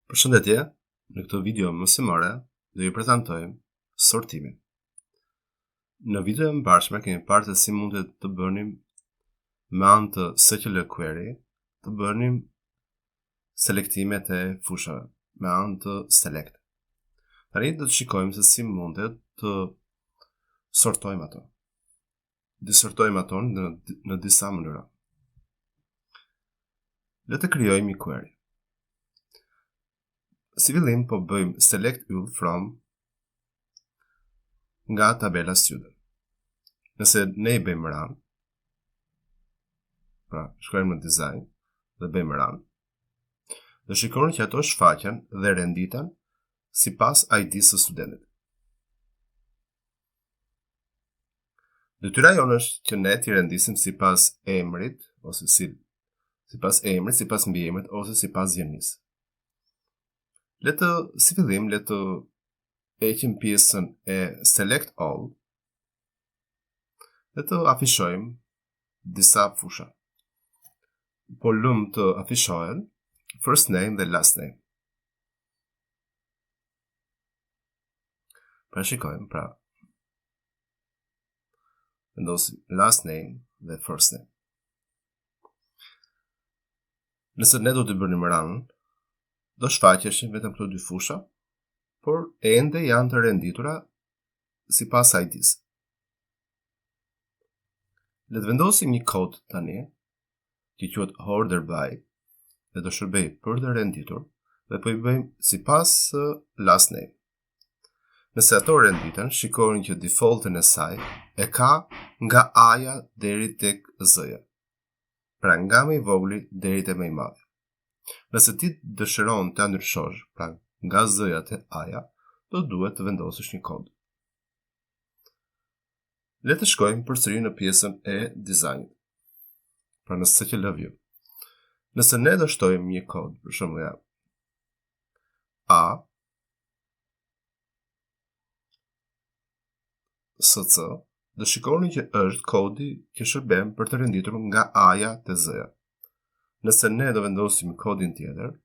Përshëndetje, në këtë video mësimore do ju prezantojmë sortimin. Në video e mbarshme kemi parë se si mund të bënim me anë të SQL query të bënim selektimet e fushave me anë të select. Tani do të shikojmë se si mundet të sortojmë ato. Disortojmë ato në disa mënyra. Le të krijojmë një query. Si fillim po bëjmë select all from nga tabela student. Nëse ne i bëjmë run, pra shkojmë në design dhe bëjmë run, do shikoni që ato shfaqen dhe renditen sipas ID-së së studentit. Detyra jonë është që ne t'i rendisim sipas emrit ose sipas emrit, sipas mbiemrit ose sipas gjenisë. Si fillim, le të heqim pjesën e select all dhe të afishojmë disa fusha. Po lëmë të afishohen first name dhe last name. Pra shikojmë, vendosim last name dhe first name. Nëse ne do të bënim run, do shfaqeshin vetëm këto dy fusha, por ende janë të renditura sipas ID-së. Le të vendosim një kod tani, që quhet order by, dhe do shërbej për të renditur, dhe po i bëjmë sipas last name. Nëse ato renditen, shikojnë që defaultin e saj e ka nga A-ja deri tek Z-ja. Pra nga më i vogli deri te më i madhi. Nëse ti dëshiron të ndryshosh, pra nga Z-ja te A-ja, do duhet të vendosësh një kod. Le të shkojmë përsëri në pjesën e dizajnit. Pra në SQL view. Nëse ne do shtojmë një kod, për shembull A SC, do shikoni që është kodi që shërben për të renditur nga A-ja te Z-ja. Nëse ne do vendosim kodin tjetër,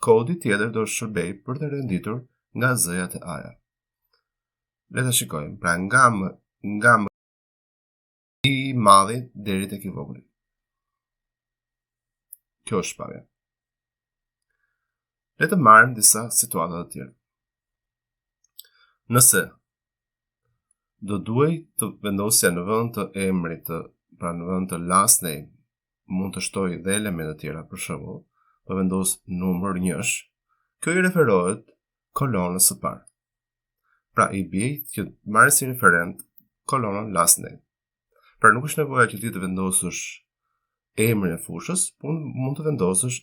kodi tjetër do shërbej për të renditur nga Z-ja te A-ja. Le të shikojmë, pra nga më i madhi deri tek i vogël. Kjo është shpallja. Le të marrim disa situata të tjera. Nëse do duaj të vendosja në vend të emrit, pra në vend të last name, mund të shtoj dhe elemente të tjera, për shembull, po vendos numër 1, kjo i referohet kolonës së parë. Pra i bie që marrë si referent kolonën last name. Pra nuk është nevoja që ti të vendosësh emrin e fushës, por mund të vendosësh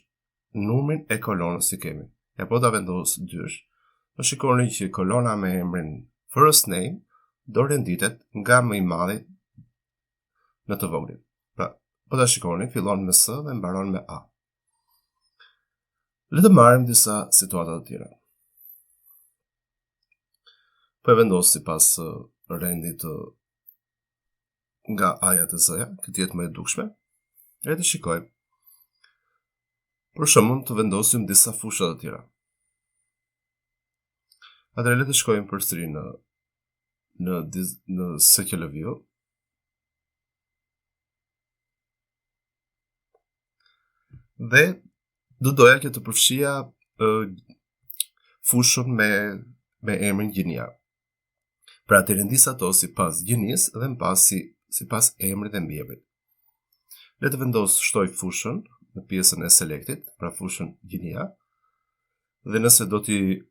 numrin e kolonës që kemi. E po ta vendos 2, do shikoni që kolona me emrin first name do renditet nga më i madhi në të voglin. Pra, po ta shikoni, fillon me S dhe mbaron me A. Le të marrim disa situata të tjera. Po e vendos sipas rendit nga A-ja te Z-ja, këtë jetë më e dukshme. Le të shikojmë. Për shembull, të vendosim disa fusha të tjera. Atëherë le të shkojmë përsëri në SQL view. Dhe do doja që të përfshija fushën me emrin gjinia. Pra të rendis ato sipas gjinisë dhe sipas emrit dhe mbiemrit. Le të shtoj fushën në pjesën e selectit, pra fushën gjinia, dhe nëse do t'i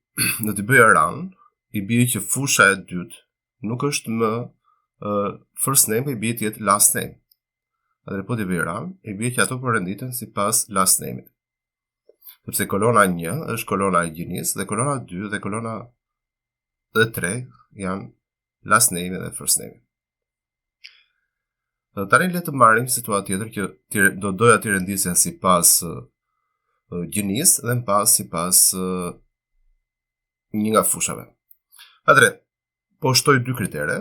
bëja run, i bie që fusha e dytë nuk është më first name, i bie të jetë last name. Atëherë po t'i bëj run, i bie që ato po renditen sipas last name-it. Sepse kolona 1 është kolona e gjinisë dhe kolona 2 dhe kolona 3 janë last name dhe first name. Tani le të marrim situatë tjetër që do doja t'i rendisja sipas gjinisë dhe më pas sipas një nga fushave. Atëherë, po shtoj dy kritere.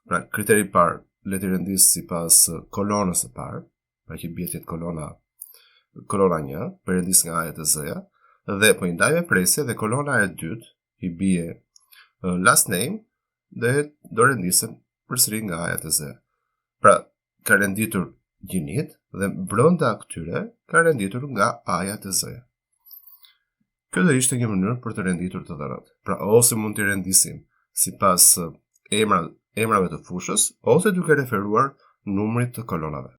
Pra kriteri i parë le t'i rendis sipas kolonës së parë, pra që bie të jetë kolona 1, për rendis nga A-ja te Z-ja, dhe po i ndajmë presje dhe kolona e dytë i bie last name dhe do rendisem përsëri nga A te Z. Pra, ka renditur gjinit dhe brenda këtyre ka renditur nga A te Z. Kjo do ishte një mënyrë për të renditur të dhënat. Pra, ose mund të rendisim sipas emrave të fushës, ose duke referuar numrit të kolonave.